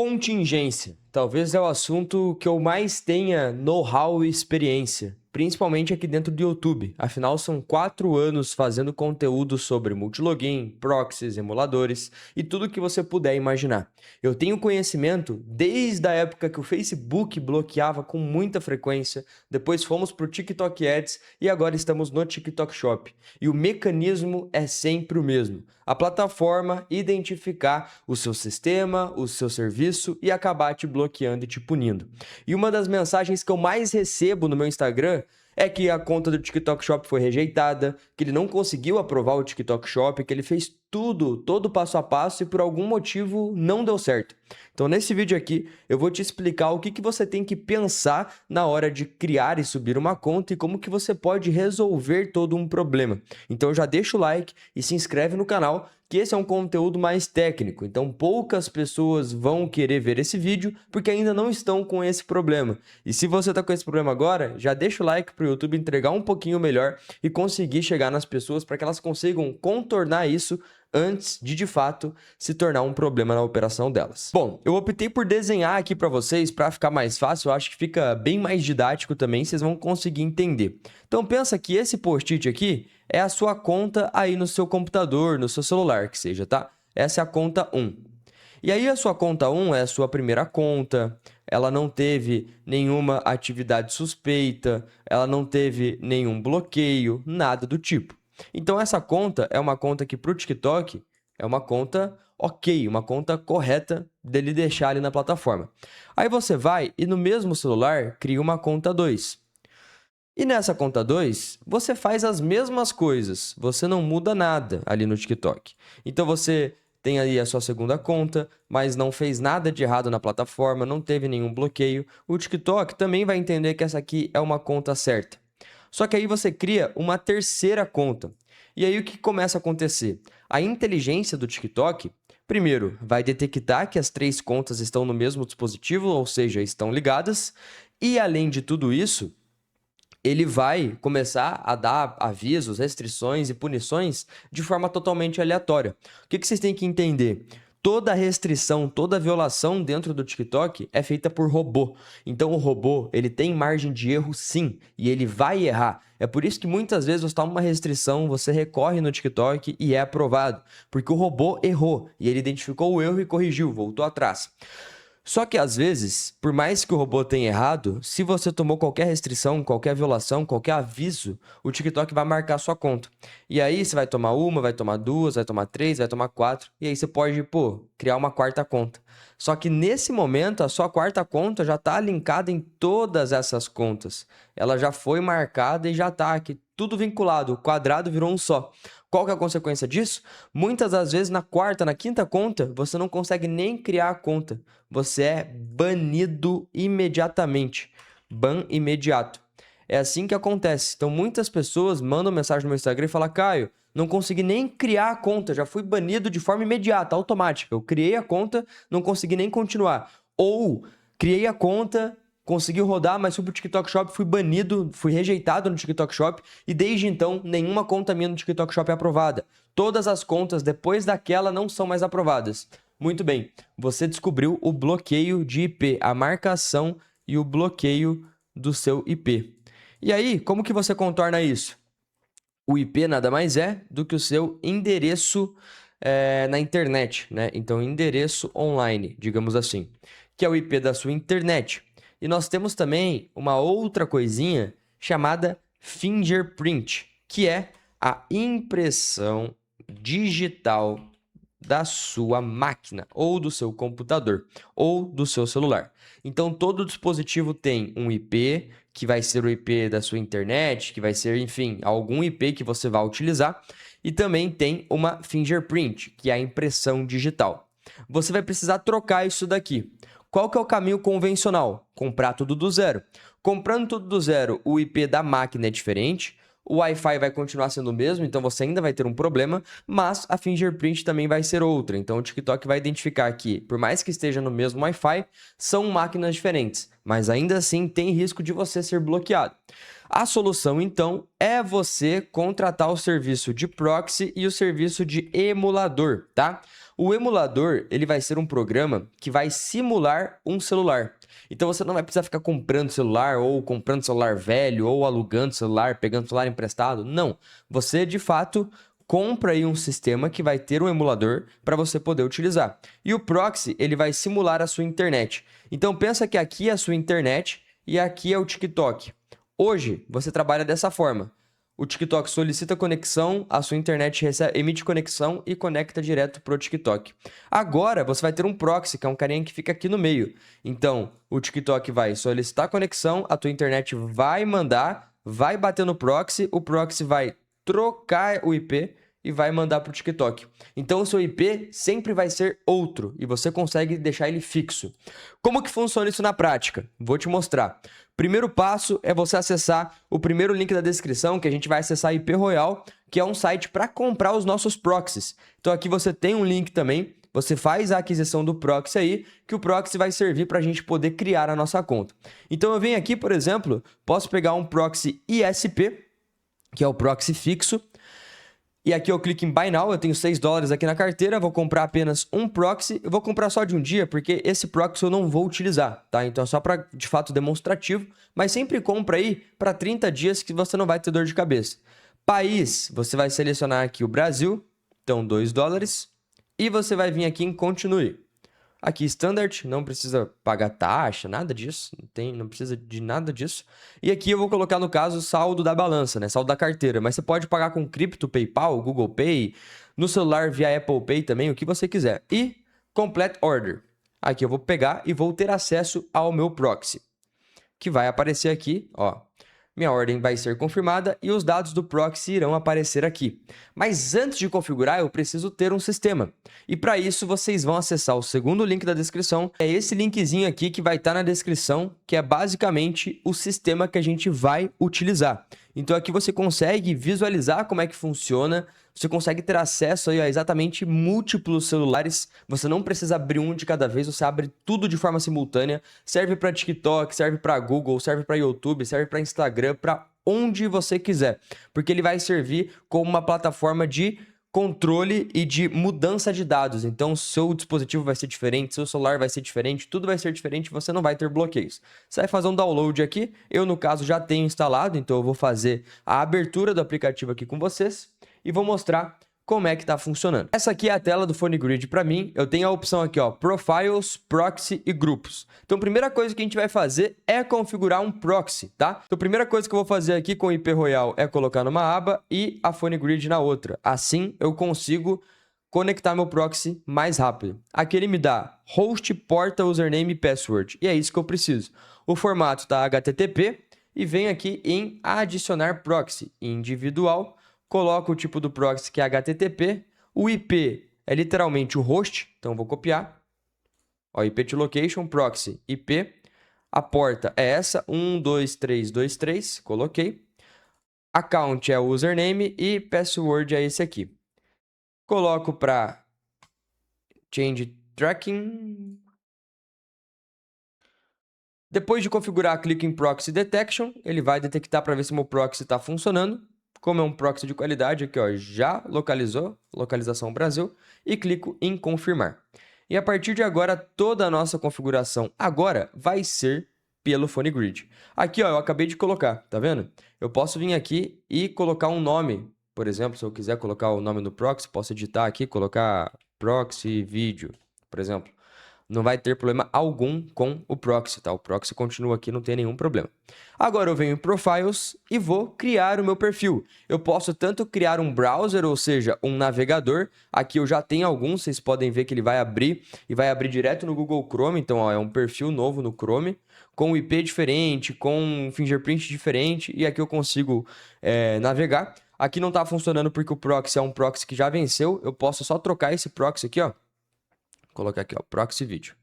Contingência. Talvez é o assunto que eu mais tenha know-how e experiência, principalmente aqui dentro do YouTube. Afinal, são 4 anos fazendo conteúdo sobre multilogin, proxies, emuladores e tudo que você puder imaginar. Eu tenho conhecimento desde a época que o Facebook bloqueava com muita frequência, depois fomos para o TikTok Ads e agora estamos no TikTok Shop. E o mecanismo é sempre o mesmo. A plataforma identificar o seu sistema, o seu serviço e acabar te bloqueando e te punindo. E uma das mensagens que eu mais recebo no meu Instagram é que a conta do TikTok Shop foi rejeitada, que ele não conseguiu aprovar o TikTok Shop, que ele fez tudo, todo passo a passo e por algum motivo não deu certo. Então nesse vídeo aqui eu vou te explicar o que você tem que pensar na hora de criar e subir uma conta e como que você pode resolver todo um problema. Então já deixa o like e se inscreve no canal, que esse é um conteúdo mais técnico, então poucas pessoas vão querer ver esse vídeo porque ainda não estão com esse problema. E se você está com esse problema agora, já deixa o like para o YouTube entregar um pouquinho melhor e conseguir chegar nas pessoas para que elas consigam contornar isso antes de fato se tornar um problema na operação delas. Bom, eu optei por desenhar aqui para vocês para ficar mais fácil, eu acho que fica bem mais didático também, vocês vão conseguir entender. Então pensa que esse post-it aqui é a sua conta aí no seu computador, no seu celular, que seja, tá? Essa é a conta 1. E aí a sua conta 1 é a sua primeira conta, ela não teve nenhuma atividade suspeita, ela não teve nenhum bloqueio, nada do tipo. Então essa conta é uma conta que para o TikTok é uma conta ok, uma conta correta dele deixar ali na plataforma. Aí você vai e no mesmo celular cria uma conta 2. E nessa conta 2, você faz as mesmas coisas, você não muda nada ali no TikTok. Então você tem aí a sua segunda conta, mas não fez nada de errado na plataforma, não teve nenhum bloqueio. O TikTok também vai entender que essa aqui é uma conta certa. Só que aí você cria uma terceira conta. E aí o que começa a acontecer? A inteligência do TikTok, primeiro, vai detectar que as 3 contas estão no mesmo dispositivo, ou seja, estão ligadas. E além de tudo isso, ele vai começar a dar avisos, restrições e punições de forma totalmente aleatória. O que vocês têm que entender? Toda restrição, toda violação dentro do TikTok é feita por robô. Então, o robô, ele tem margem de erro sim, e ele vai errar. É por isso que muitas vezes você toma uma restrição, você recorre no TikTok e é aprovado. Porque o robô errou, e ele identificou o erro e corrigiu, voltou atrás. Só que às vezes, por mais que o robô tenha errado, se você tomou qualquer restrição, qualquer violação, qualquer aviso, o TikTok vai marcar a sua conta. E aí você vai tomar uma, vai tomar 2, vai tomar 3, vai tomar 4, e aí você pode, criar uma quarta conta. Só que nesse momento, a sua quarta conta já está linkada em todas essas contas. Ela já foi marcada e já está aqui, tudo vinculado, o quadrado virou um só. Qual que é a consequência disso? Muitas das vezes na quarta, na quinta conta, você não consegue nem criar a conta. Você é banido imediatamente. Ban imediato. É assim que acontece. Então, muitas pessoas mandam mensagem no meu Instagram e falam: Caio, não consegui nem criar a conta, já fui banido de forma imediata, automática. Eu criei a conta, não consegui nem continuar. Ou, criei a conta, consegui rodar, mas fui pro TikTok Shop, fui banido, fui rejeitado no TikTok Shop e desde então nenhuma conta minha no TikTok Shop é aprovada. Todas as contas depois daquela não são mais aprovadas. Muito bem, você descobriu o bloqueio de IP, a marcação e o bloqueio do seu IP. E aí, como que você contorna isso? O IP nada mais é do que o seu endereço na internet, né? Então, endereço online, digamos assim, que é o IP da sua internet. E nós temos também uma outra coisinha chamada fingerprint, que é a impressão digital da sua máquina, ou do seu computador, ou do seu celular. Então, todo dispositivo tem um IP, que vai ser o IP da sua internet, que vai ser, enfim, algum IP que você vai utilizar, e também tem uma fingerprint, que é a impressão digital. Você vai precisar trocar isso daqui. Qual que é o caminho convencional? Comprar tudo do zero. Comprando tudo do zero, o IP da máquina é diferente, o Wi-Fi vai continuar sendo o mesmo, então você ainda vai ter um problema, mas a fingerprint também vai ser outra. Então o TikTok vai identificar que, por mais que esteja no mesmo Wi-Fi, são máquinas diferentes, mas ainda assim tem risco de você ser bloqueado. A solução, então, é você contratar o serviço de proxy e o serviço de emulador, tá? O emulador, ele vai ser um programa que vai simular um celular. Então você não vai precisar ficar comprando celular, ou comprando celular velho, ou alugando celular, pegando celular emprestado. Não. Você, de fato, compra aí um sistema que vai ter um emulador para você poder utilizar. E o proxy, ele vai simular a sua internet. Então pensa que aqui é a sua internet e aqui é o TikTok. Hoje, você trabalha dessa forma. O TikTok solicita conexão, a sua internet emite conexão e conecta direto para o TikTok. Agora, você vai ter um proxy, que é um carinha que fica aqui no meio. Então, o TikTok vai solicitar conexão, a tua internet vai mandar, vai bater no proxy, o proxy vai trocar o IP e vai mandar para o TikTok. Então, o seu IP sempre vai ser outro e você consegue deixar ele fixo. Como que funciona isso na prática? Vou te mostrar. Primeiro passo é você acessar o primeiro link da descrição, que a gente vai acessar IP Royal, que é um site para comprar os nossos proxies. Então, aqui você tem um link também. Você faz a aquisição do proxy aí, que o proxy vai servir para a gente poder criar a nossa conta. Então, eu venho aqui, por exemplo, posso pegar um proxy ISP, que é o proxy fixo. E aqui eu clico em Buy Now, eu tenho $6 aqui na carteira, vou comprar apenas um proxy. Eu vou comprar só de um dia, porque esse proxy eu não vou utilizar, tá? Então é só para, de fato, demonstrativo. Mas sempre compra aí para 30 dias que você não vai ter dor de cabeça. País, você vai selecionar aqui o Brasil, então $2. E você vai vir aqui em Continue. Aqui, Standard, não precisa pagar taxa, nada disso, não precisa de nada disso. E aqui eu vou colocar, no caso, saldo da balança, né? Saldo da carteira. Mas você pode pagar com cripto, PayPal, Google Pay, no celular via Apple Pay também, o que você quiser. E Complete Order. Aqui eu vou pegar e vou ter acesso ao meu proxy, que vai aparecer aqui, ó. Minha ordem vai ser confirmada e os dados do proxy irão aparecer aqui. Mas antes de configurar, eu preciso ter um sistema. E para isso, vocês vão acessar o segundo link da descrição. É esse linkzinho aqui que vai estar na descrição, que é basicamente o sistema que a gente vai utilizar. Então aqui você consegue visualizar como é que funciona, você consegue ter acesso aí a exatamente múltiplos celulares, você não precisa abrir um de cada vez, você abre tudo de forma simultânea, serve para TikTok, serve para Google, serve para YouTube, serve para Instagram, para onde você quiser, porque ele vai servir como uma plataforma de controle e de mudança de dados. Então, seu dispositivo vai ser diferente, seu celular vai ser diferente, tudo vai ser diferente, você não vai ter bloqueios. Você vai fazer um download aqui, eu no caso já tenho instalado, então eu vou fazer a abertura do aplicativo aqui com vocês e vou mostrar como é que está funcionando. Essa aqui é a tela do PhoneGrid para mim. Eu tenho a opção aqui, ó, Profiles, Proxy e Grupos. Então, a primeira coisa que a gente vai fazer é configurar um proxy, tá? Então, a primeira coisa que eu vou fazer aqui com o IP Royal é colocar numa aba e a PhoneGrid na outra. Assim, eu consigo conectar meu proxy mais rápido. Aqui ele me dá host, porta, username e password. E é isso que eu preciso. O formato tá HTTP e vem aqui em adicionar proxy individual. Coloco o tipo do proxy que é HTTP. O IP é literalmente o host, então vou copiar. Ó, IP to location, proxy, IP. A porta é essa, 12323, coloquei. Account é o username e password é esse aqui. Coloco para change tracking. Depois de configurar, clico em Proxy Detection. Ele vai detectar para ver se meu proxy está funcionando. Como é um proxy de qualidade, aqui ó, já localizou, localização Brasil, e clico em confirmar. E a partir de agora, toda a nossa configuração agora vai ser pelo PhoneGrid. Aqui ó, eu acabei de colocar, tá vendo? Eu posso vir aqui e colocar um nome. Por exemplo, se eu quiser colocar o nome do proxy, posso editar aqui, colocar proxy vídeo, por exemplo. Não vai ter problema algum com o proxy, tá? O proxy continua aqui, não tem nenhum problema. Agora eu venho em Profiles e vou criar o meu perfil. Eu posso tanto criar um browser, ou seja, um navegador. Aqui eu já tenho alguns, vocês podem ver que ele vai abrir e vai abrir direto no Google Chrome. Então, ó, é um perfil novo no Chrome, com IP diferente, com um fingerprint diferente. E aqui eu consigo navegar. Aqui não está funcionando porque o proxy é um proxy que já venceu. Eu posso só trocar esse proxy aqui, ó. Colocar aqui, ó, proxy vídeo.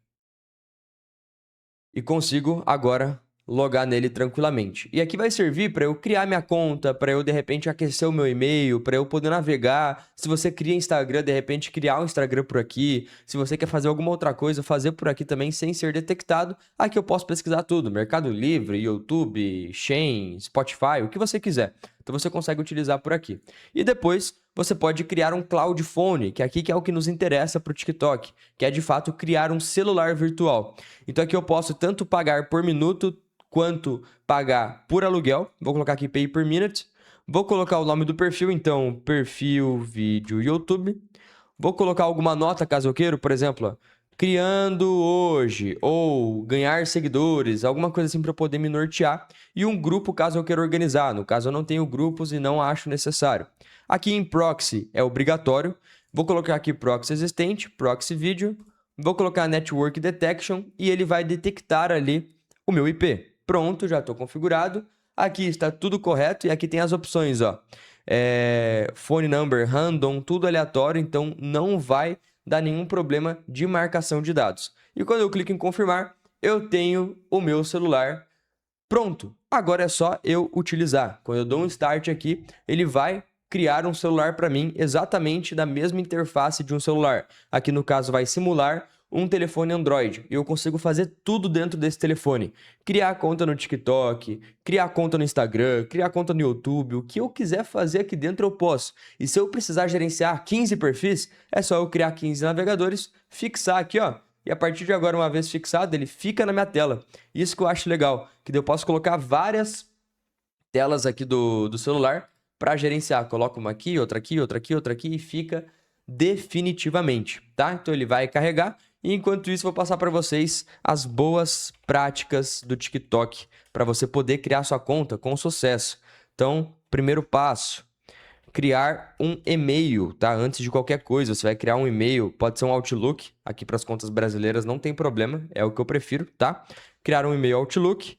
E consigo agora logar nele tranquilamente. E aqui vai servir para eu criar minha conta, para eu de repente aquecer o meu e-mail, para eu poder navegar. Se você cria Instagram, de repente criar um Instagram por aqui. Se você quer fazer alguma outra coisa, fazer por aqui também sem ser detectado. Aqui eu posso pesquisar tudo, Mercado Livre, YouTube, Shein, Spotify, o que você quiser. Então você consegue utilizar por aqui. E depois você pode criar um cloud phone, que aqui que é o que nos interessa para o TikTok, que é de fato criar um celular virtual. Então aqui eu posso tanto pagar por minuto quanto pagar por aluguel. Vou colocar aqui Pay per Minute. Vou colocar o nome do perfil, então perfil vídeo YouTube. Vou colocar alguma nota caso eu queira, por exemplo, ó, criando hoje, ou ganhar seguidores, alguma coisa assim para eu poder me nortear. E um grupo caso eu queira organizar, no caso eu não tenho grupos e não acho necessário. Aqui em Proxy é obrigatório, vou colocar aqui Proxy existente, Proxy Video, vou colocar Network Detection e ele vai detectar ali o meu IP. Pronto, já estou configurado. Aqui está tudo correto e aqui tem as opções, ó. Phone number, random, tudo aleatório, então não vai dar nenhum problema de marcação de dados. E quando eu clico em confirmar, eu tenho o meu celular pronto. Agora é só eu utilizar. Quando eu dou um start aqui, ele vai criar um celular para mim exatamente da mesma interface de um celular. Aqui no caso vai simular um telefone Android e eu consigo fazer tudo dentro desse telefone. Criar conta no TikTok, criar conta no Instagram, criar conta no YouTube, o que eu quiser fazer aqui dentro eu posso. E se eu precisar gerenciar 15 perfis, é só eu criar 15 navegadores, fixar aqui, ó. E a partir de agora, uma vez fixado, ele fica na minha tela. Isso que eu acho legal, que eu posso colocar várias telas aqui do celular para gerenciar. Coloco uma aqui, outra aqui, outra aqui, outra aqui e fica definitivamente, tá? Então ele vai carregar e enquanto isso vou passar para vocês as boas práticas do TikTok para você poder criar sua conta com sucesso. Então, primeiro passo, criar um e-mail, tá? Antes de qualquer coisa, você vai criar um e-mail, pode ser um Outlook, aqui para as contas brasileiras não tem problema, é o que eu prefiro, tá? Criar um e-mail Outlook,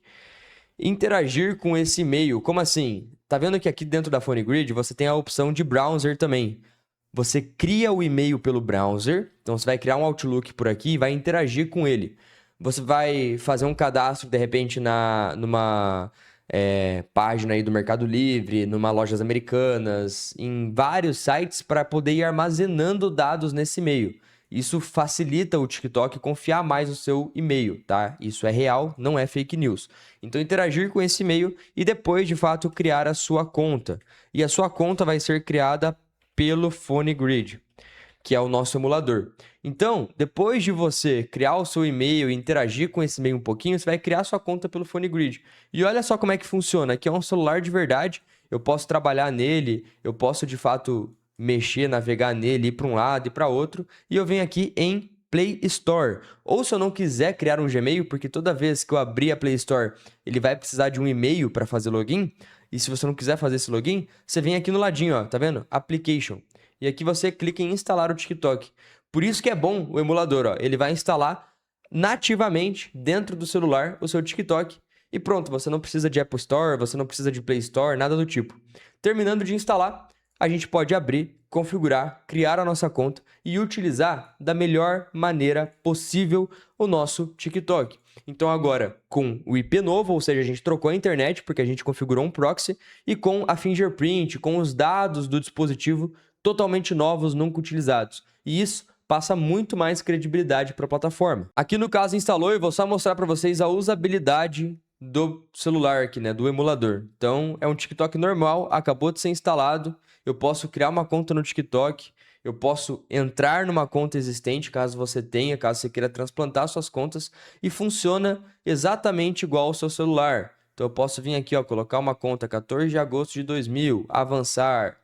interagir com esse e-mail, como assim? Tá vendo que aqui dentro da PhoneGrid você tem a opção de browser também. Você cria o e-mail pelo browser, então você vai criar um Outlook por aqui e vai interagir com ele. Você vai fazer um cadastro, de repente, numa página aí do Mercado Livre, numa lojas americanas, em vários sites para poder ir armazenando dados nesse e-mail. Isso facilita o TikTok confiar mais no seu e-mail, tá? Isso é real, não é fake news. Então, interagir com esse e-mail e depois, de fato, criar a sua conta. E a sua conta vai ser criada pelo PhoneGrid, que é o nosso emulador. Então, depois de você criar o seu e-mail e interagir com esse e-mail um pouquinho, você vai criar sua conta pelo PhoneGrid. E olha só como é que funciona. Aqui é um celular de verdade, eu posso trabalhar nele, eu posso de fato mexer, navegar nele, ir para um lado e para outro, e eu venho aqui em Play Store. Ou se eu não quiser criar um Gmail, porque toda vez que eu abrir a Play Store, ele vai precisar de um e-mail para fazer login, e se você não quiser fazer esse login, você vem aqui no ladinho, ó, tá vendo? Application. E aqui você clica em instalar o TikTok. Por isso que é bom o emulador, ó. Ele vai instalar nativamente dentro do celular o seu TikTok. E pronto, você não precisa de Apple Store, você não precisa de Play Store, nada do tipo. Terminando de instalar, a gente pode abrir, configurar, criar a nossa conta e utilizar da melhor maneira possível o nosso TikTok. Então agora, com o IP novo, ou seja, a gente trocou a internet porque a gente configurou um proxy, e com a fingerprint, com os dados do dispositivo totalmente novos, nunca utilizados. E isso passa muito mais credibilidade para a plataforma. Aqui no caso instalou e vou só mostrar para vocês a usabilidade do celular aqui, né, do emulador. Então é um TikTok normal, acabou de ser instalado, eu posso criar uma conta no TikTok, eu posso entrar numa conta existente, caso você tenha, caso você queira transplantar suas contas, e funciona exatamente igual ao seu celular. Então eu posso vir aqui, ó, colocar uma conta 14 de agosto de 2000, avançar,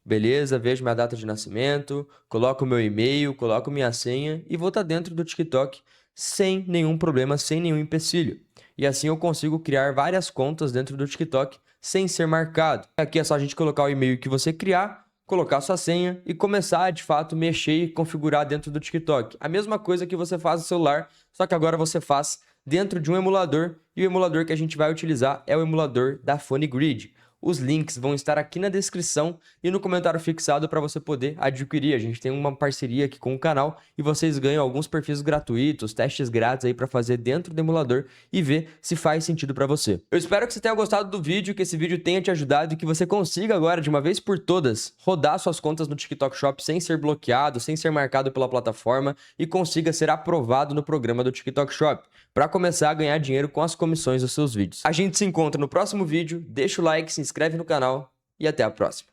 beleza, vejo minha data de nascimento, coloco o meu e-mail, coloco minha senha e vou estar dentro do TikTok sem nenhum problema, sem nenhum empecilho. E assim eu consigo criar várias contas dentro do TikTok sem ser marcado. Aqui é só a gente colocar o e-mail que você criar, colocar sua senha e começar a, de fato, mexer e configurar dentro do TikTok. A mesma coisa que você faz no celular, só que agora você faz dentro de um emulador, e o emulador que a gente vai utilizar é o emulador da PhoneGrid. Os links vão estar aqui na descrição e no comentário fixado para você poder adquirir. A gente tem uma parceria aqui com o canal e vocês ganham alguns perfis gratuitos, testes grátis aí para fazer dentro do emulador e ver se faz sentido para você. Eu espero que você tenha gostado do vídeo, que esse vídeo tenha te ajudado e que você consiga agora, de uma vez por todas, rodar suas contas no TikTok Shop sem ser bloqueado, sem ser marcado pela plataforma e consiga ser aprovado no programa do TikTok Shop, para começar a ganhar dinheiro com as comissões dos seus vídeos. A gente se encontra no próximo vídeo, deixa o like, se inscreve no canal e até a próxima.